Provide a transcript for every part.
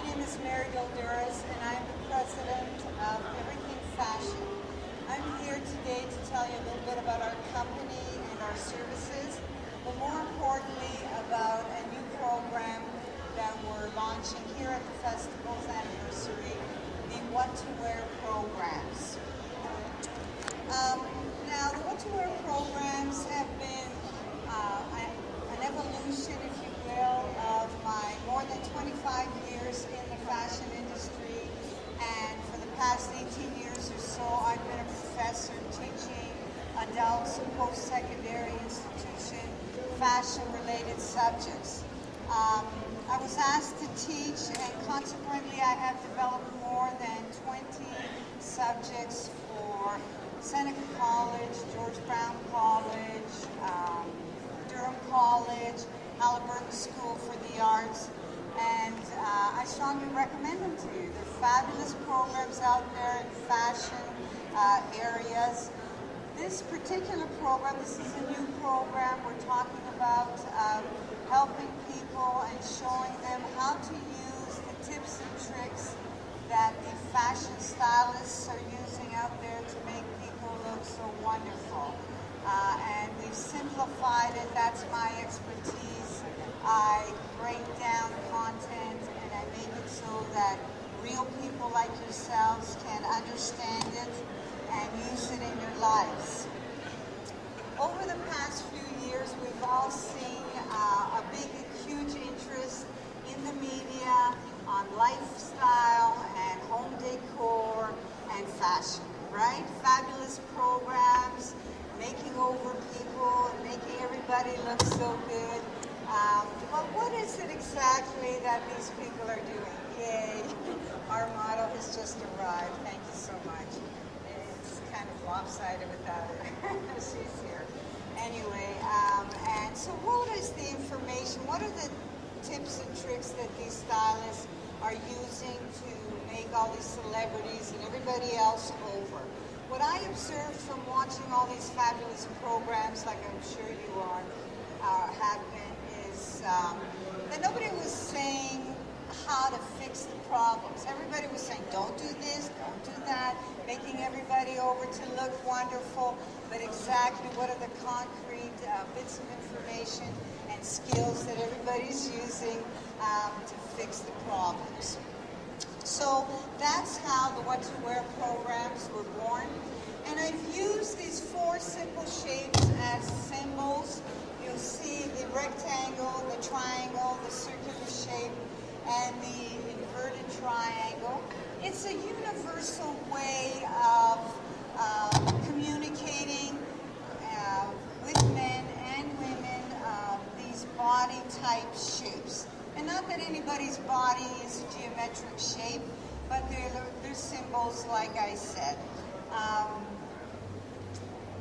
name is Mary Golduras, and I'm the president of Everything Fashion. I'm here today to tell you a little bit about our company and our services, but more importantly about a new program that we're launching here at the festival's anniversary, the What to Wear programs. Now, the What to Wear programs have been an evolution, if you will, of my more than 25 years in the fashion industry, and for the past 18 years or so, I've been a professor teaching adults and post-secondary institution fashion-related subjects. I was asked to teach, and consequently I have developed more than 20 subjects for Seneca College, George Brown College, Durham College, Halliburton School for the Arts, and I strongly recommend them to you. They're fabulous programs out there in fashion areas. This particular program, this is a new program. We're talking about helping people and showing them how to use the tips and tricks that the fashion stylists are using out there to make people look so wonderful. And we've simplified it. That's my expertise. I break down content and I make it so that real people like yourselves can understand it and use it in your lives. Over the past few years, we've all seen a big, huge interest in the media on lifestyle and home decor and fashion, right? Fabulous programs, making over people and making everybody look so good. But what is it exactly that these people are doing? Yay, our model has just arrived. Thank you so much. It's kind of lopsided without her. She's here. Anyway, and so what is the information? What are the tips and tricks that these stylists are using to make all these celebrities and everybody else over? What I observed from watching all these fabulous programs, like I'm sure you have been, is that nobody was saying how to fix the problems. Everybody was saying, don't do this, don't do that, making everybody over to look wonderful, but exactly what are the concrete bits of information and skills that everybody's using to fix the problems. So that's how the What to Wear programs were born. And I've used these 4 simple shapes as symbols. You'll see the rectangle, the triangle, the circular shape, and the inverted triangle. It's a universal way of communicating with men and women these body type shapes. And not that anybody's body is a geometric shape, but they're symbols, like I said.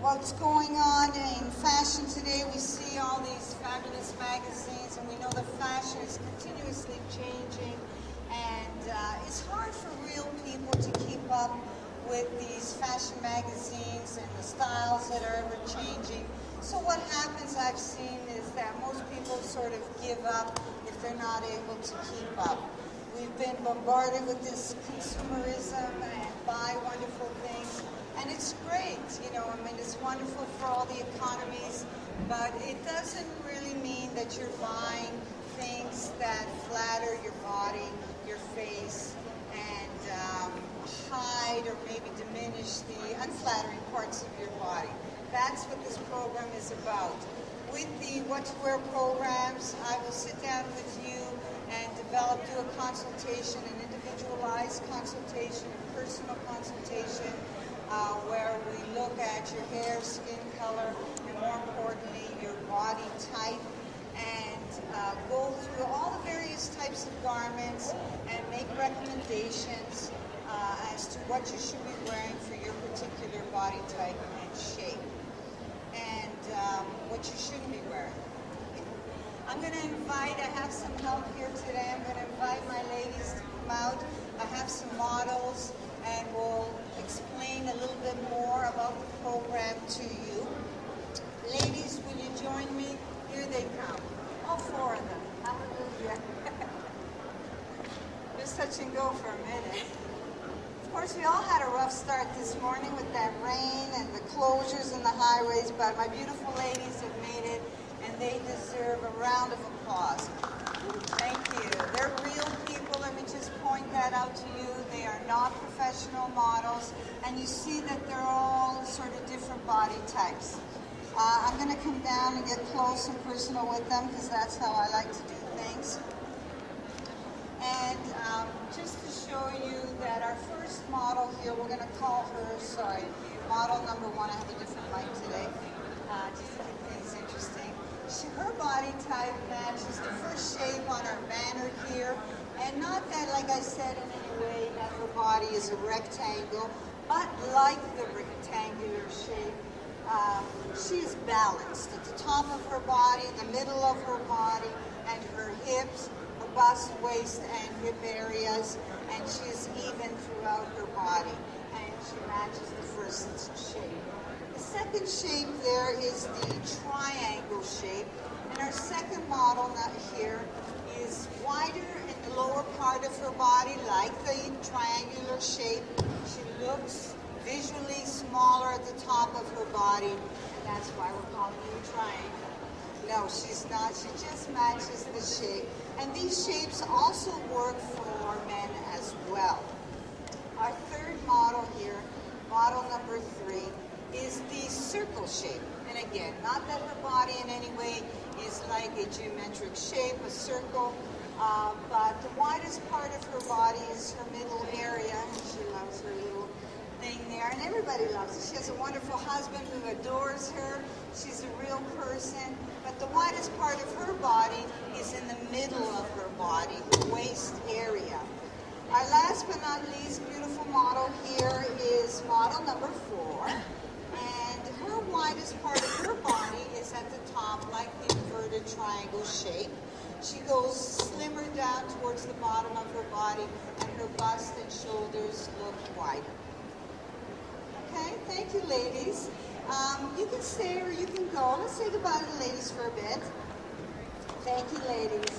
What's going on in fashion today, we see all these fabulous magazines, and we know the fashion is continuously changing, and it's hard for real people to keep up with these fashion magazines and the styles that are ever changing. So what happens, I've seen, is that most people sort of give up if they're not able to keep up. We've been bombarded with this consumerism and buy wonderful things. And it's great, you know, I mean, it's wonderful for all the economies, but it doesn't really mean that you're buying things that flatter your body, your face, and hide or maybe diminish the unflattering parts of your body. That's what this program is about. With the What to Wear programs, I will sit down with you and do a consultation, an individualized consultation, a personal consultation, where we look at your hair, skin color, and more importantly, your body type, and go through all the various types of garments and make recommendations as to what you should be wearing for your particular body type and shape, and what you shouldn't be wearing. I'm going to invite, I have some help here today, I'm going to invite my ladies to come out. I have some models, and we'll explain a little bit more about the program to you. Ladies, will you join me? Here they come. All 4 of them. Hallelujah. Just touch and go for a minute. Of course, we all had a rough start this morning with that rain and the closures in the highways, but my beautiful ladies have made it, and they deserve a round of applause. Thank you. They're real people. Let me just point that out to you. They are not professional models, and you see that they're all sort of different body types. I'm going to come down and get close and personal with them because that's how I like to do things. And just to show you that our first model here, we're going to call her, sorry, model number 1. I have a different mic today, just to keep things interesting. Her body type matches the first shape on our banner here. And not that, like I said, in any way that her body is a rectangle, but like the rectangular shape, she is balanced at the top of her body, the middle of her body, and her hips, her bust, waist, and hip areas, and she is even throughout her body, and she matches the first shape. The second shape there is the triangle shape, and our second model here is wider in the lower part of her body, like the triangular shape. She looks visually smaller at the top of her body, and that's why we're calling her a triangle. No, she's not. She just matches the shape. And these shapes also work for men as well. Our third model here, model number 3, is the circle shape. And again, not that her body in any way is like a geometric shape, a circle, but the widest part of her body is her middle area, and she loves her little thing there, and everybody loves her. She has a wonderful husband who adores her. She's a real person, but the widest part of her body is in the middle of her body, the waist area. Our last but not least beautiful model here is model number 4, and her widest part of her body is at the top, like the inverted triangle shape. She goes slimmer down towards the bottom of her body, and her bust and shoulders look wider. Okay, thank you, ladies. You can stay or you can go. Let's say goodbye to the ladies for a bit. Thank you, ladies.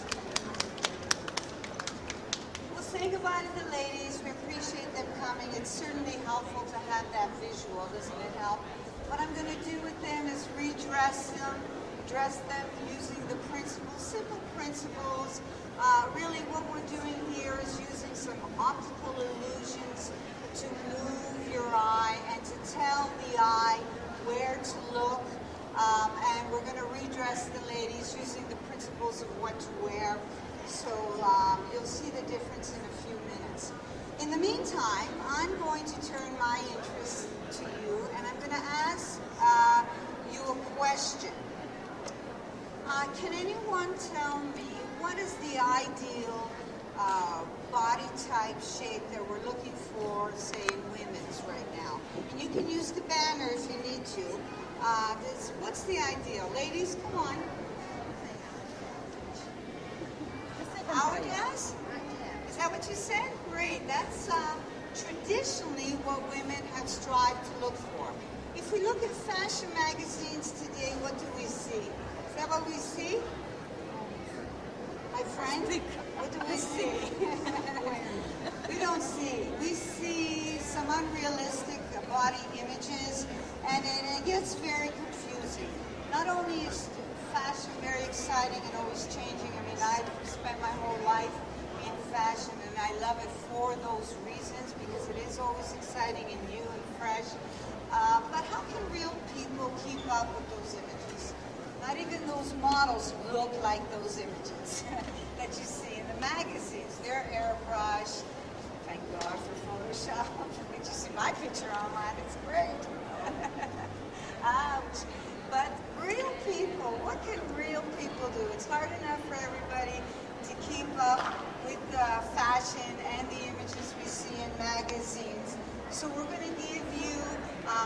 We'll say goodbye to the ladies. We appreciate them coming. It's certainly helpful to have that visual, doesn't it help? What I'm going to do with them is redress them, dress them using the principles, simple principles. Really what we're doing here is using some optical illusions to move your eye and to tell the eye where to look, and we're going to redress the ladies using the principles of what to wear, so you'll see the difference in a few minutes. In the meantime, I'm going to turn my interest to you, and I'm going to ask you a question. Can anyone tell me what is the ideal body type shape that we're looking for, say, in women's right now? And you can use the banner if you need to. What's the ideal? Ladies, come on. Hourglass? Is that what you said? Great. That's traditionally what women have strived to look for. If we look at fashion magazines today, what do we see? Is that what we see? My friend? What do we see? We don't see. We see some unrealistic body images, and it gets very confusing. Not only is fashion very exciting and always changing. I mean, I've spent my whole life in fashion, and I love it for those reasons, because it is always exciting and new and fresh. But how can real people keep up with those images? Not even those models look like those images that you see in the magazines. They're airbrushed. Thank God for Photoshop. Did you see my picture online? It's great. Ouch. But real people, what can real people do? It's hard enough for everybody to keep up with fashion and the images we see in magazines. So we're going to give you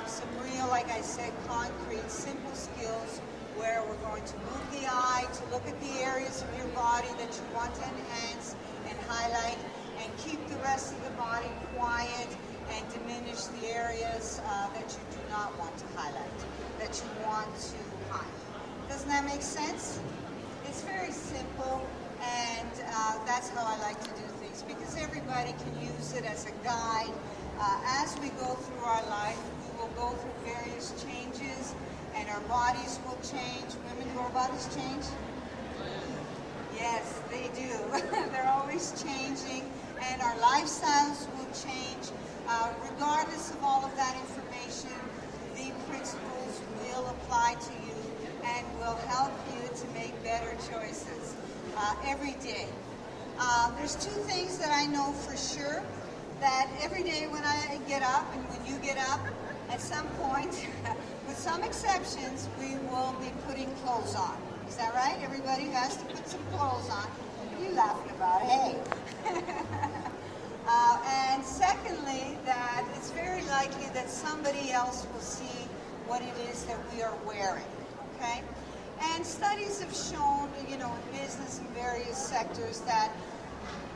some real, like I said, concrete, simple skills where we're going to move the eye to look at the areas of your body that you want to enhance and highlight, and keep the rest of the body quiet and diminish the areas that you do not want to highlight, that you want to hide. Doesn't that make sense? It's very simple, and and that's how I like to do things, because everybody can use it as a guide. As we go through our life, we will go through various changes, and our bodies will change. Women, do our bodies change? Yes, they do. They're always changing, and our lifestyles will change. Regardless of all of that information, the principles will apply to you and will help you to make better choices every day. There's two things that I know for sure, that every day when I get up and when you get up, at some point, with some exceptions, we will be putting clothes on. Is that right? Everybody has to put some clothes on. What are you laughing about? Hey. And secondly, that it's very likely that somebody else will see what it is that we are wearing, okay? And studies have shown, in business in various sectors, that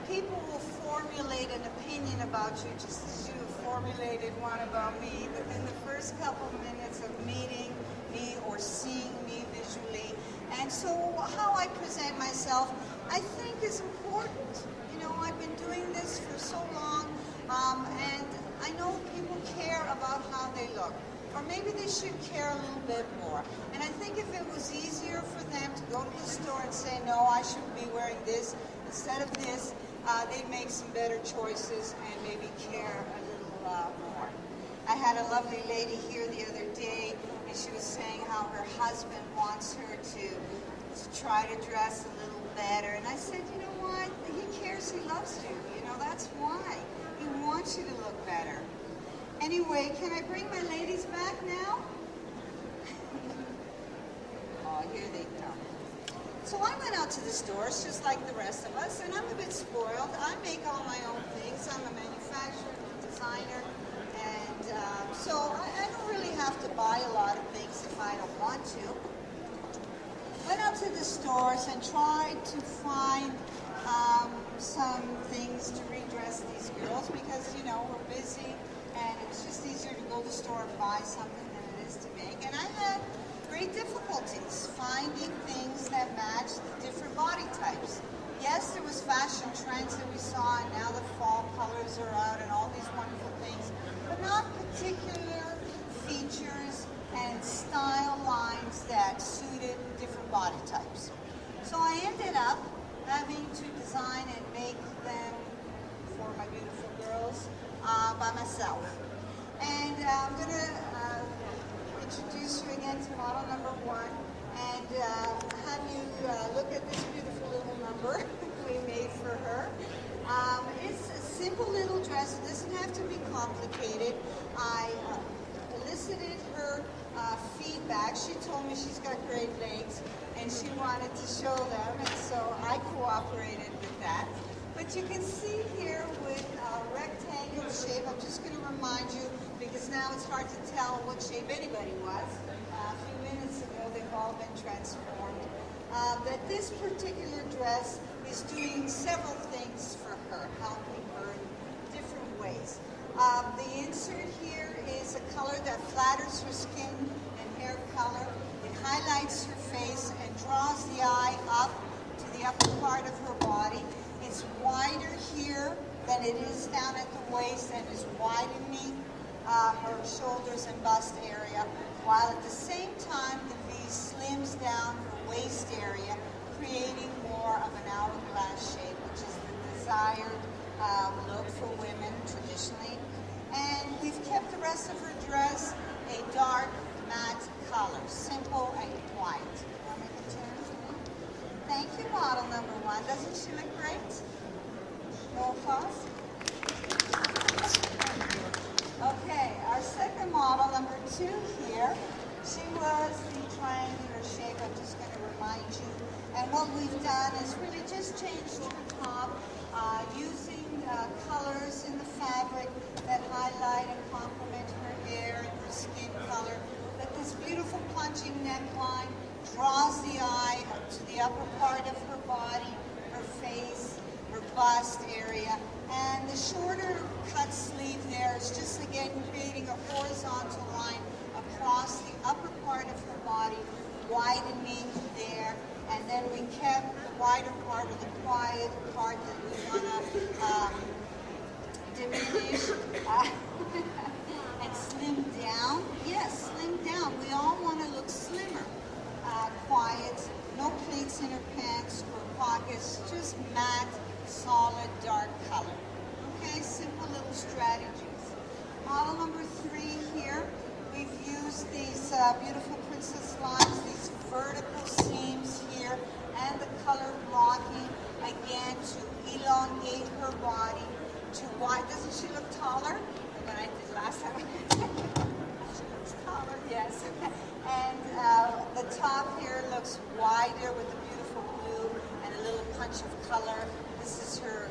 people will formulate an opinion about you just as you have formulated one about me within the first couple minutes of meeting me or seeing me visually. And so how I present myself, I think, is important. I've been doing this for so long, and I know people care about how they look. Or maybe they should care a little bit more. And I think if it was easier for them to go to the store and say, no, I shouldn't be wearing this instead of this, they'd make some better choices and maybe care a little more. I had a lovely lady here the other day, and she was saying how her husband wants her to try to dress a little better. And I said, you know what? He cares, he loves you. That's why. He wants you to look better. Anyway, can I bring my ladies back now? Oh, here they come. So I went out to the stores just like the rest of us, and I'm a bit spoiled. I make all my own things. I'm a manufacturer, a designer, and so I don't really have to buy a lot of things if I don't want to. Went out to the stores and tried to find some things to redress these girls because, we're busy and it's just easier to go to the store and buy something than it is to make. And I had great difficulties finding things that match the different body types. Yes, there was fashion trends that we saw, and now the fall colors are out and all these wonderful things, but not particular features and style lines that suited different body types. So I ended up having to design and make them for my beautiful girls by myself. And I'm going to introduce you again to model number 1 and have you look at this beautiful little number we made for her. It's a simple little dress. It doesn't have to be complicated. I elicited her feedback. She told me she's got great legs and she wanted to show them, and so I cooperated with that. But you can see here with a rectangle shape, I'm just going to remind you, because now it's hard to tell what shape anybody was. A few minutes ago, they've all been transformed. That this particular dress is doing several things for her, helping her in different ways. The insert here is a color that flatters her skin and hair color. It highlights her face and draws the eye up to the upper part of her body. It's wider here than it is down at the waist, and is widening her shoulders and bust area, while at the same time the V slims down her waist area, creating more of an hourglass shape, which is the desired look for women traditionally. And we've kept the rest of her dress a dark matte color, simple and white. Want to make a turn? Thank you, model number 1. Doesn't she look great? No applause? Okay, our second model, number 2 here, she was the triangular shape. I'm just going to remind you. And what we've done is really just changed the top using colors in the fabric that highlight and complement her hair and her skin color. But this beautiful plunging neckline draws the eye to the upper part of her body, her face, her bust area. And the shorter cut sleeve there is just again creating a horizontal line across the upper part of her body, widening there. and then we kept the wider part or the quiet part that we want to diminish and slim down. Yes, slim down. We all want to look slimmer. Quiet, no pleats in her pants or pockets, just matte, solid, dark color. Okay, simple little strategies. Model number 3 here, we've used these beautiful princess lines, these vertical seams here, and the color blocking, again, to elongate her body, to widen. Doesn't she look taller than I did last time? She looks taller, yes. And the top here looks wider with the beautiful blue and a little punch of color. This is her,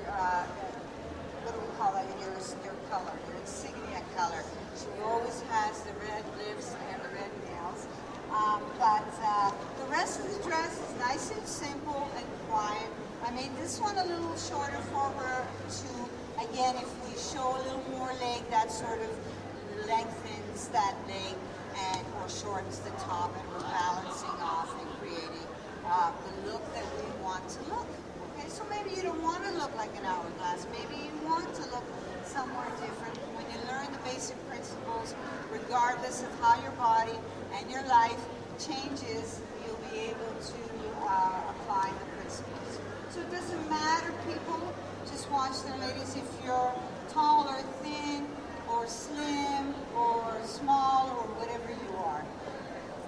what do we call that here? Your color, your insignia color. She always has the red lips and the red nails. But the rest of the dress is nice and simple and quiet. I made this one a little shorter for her to, again, if we show a little more leg, that sort of lengthens that leg and or shortens the top, and we're balancing off and creating the look that we want to look. Okay, so maybe you don't want to look like an hourglass. Maybe you want to look somewhere different. When you learn the basic principles, regardless of how your body and your life changes, you'll be able to apply the principles. So it doesn't matter, people. Just watch them, ladies. If you're tall or thin or slim or small or whatever you are,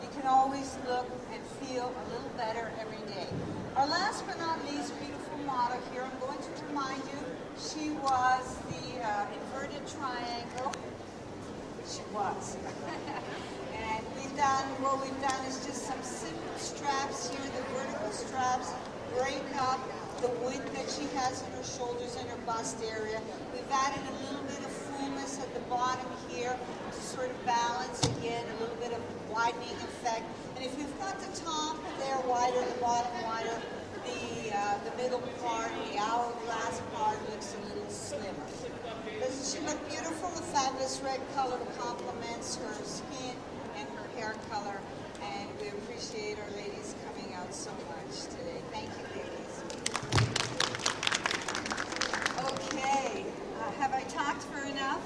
you can always look and feel a little better every day. Our last but not least beautiful model here, I'm going to remind you, she was the inverted triangle. She was. And what we've done is just some simple straps here, the vertical straps, break up the width that she has in her shoulders and her bust area. We've added a little bit of fullness at the bottom here to sort of balance, again, a little bit of widening effect. And if you've got the top there wider, the bottom wider, the middle part, the hourglass part looks a little slimmer. Doesn't she look beautiful? The fabulous red color complements her skin and her hair color. And we appreciate our ladies coming out so much today. Thank you, ladies. Okay, have I talked for enough?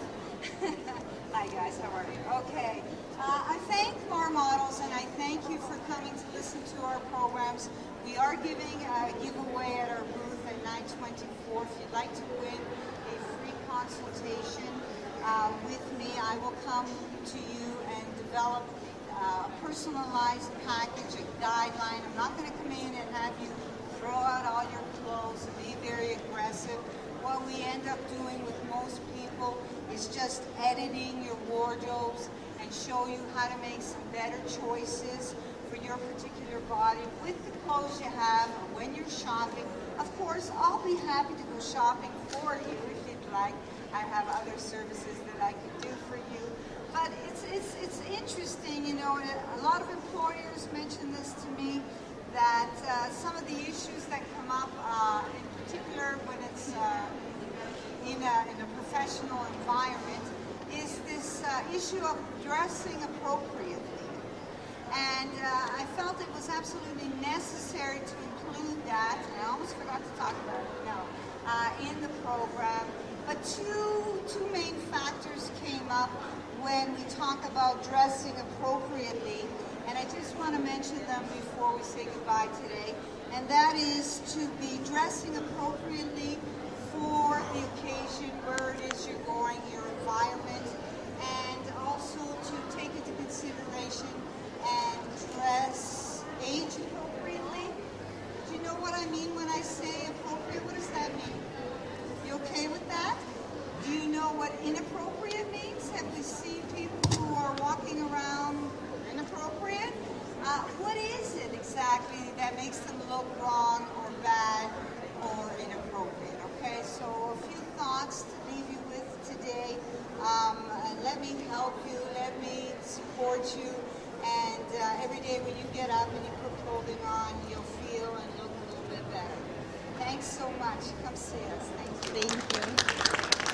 Hi guys, how are you? Okay, I thank our models and I thank you for coming to listen to our programs. We are giving a giveaway at our booth at 924. If you'd like to win a free consultation with me, I will come to you and develop a personalized package, a guideline. I'm not going to come in and have you throw out all your clothes and be very aggressive. What we end up doing with most people is just editing your wardrobes and show you how to make some better choices for your particular body with the clothes you have when you're shopping. Of course, I'll be happy to go shopping for you if you'd like. I have other services that I can do for you. But it's interesting, you know, a lot of employers mention this to me, that some of the issues that come up, in particular when it's in a professional environment, is this issue of dressing appropriately. And I felt it was absolutely necessary to include that, and I almost forgot to talk about it now, in the program. But two main factors came up when we talk about dressing appropriately, and I just want to mention them before we say goodbye today, and that is to be dressing appropriately for the occasion, where it is you're going, your environment, and also to take into consideration and dress age appropriately. Do you know what I mean when I say appropriate? What does that mean? You okay with that? Do you know what inappropriate means? Have we seen people who are walking around inappropriate? What is it exactly that makes them look wrong or bad or inappropriate? Okay, so a few thoughts to leave you with today. And let me help you, let me support you, and every day when you get up and you put clothing on, you'll feel and look a little bit better. Thanks so much. Come see us. Thank you. Thank you.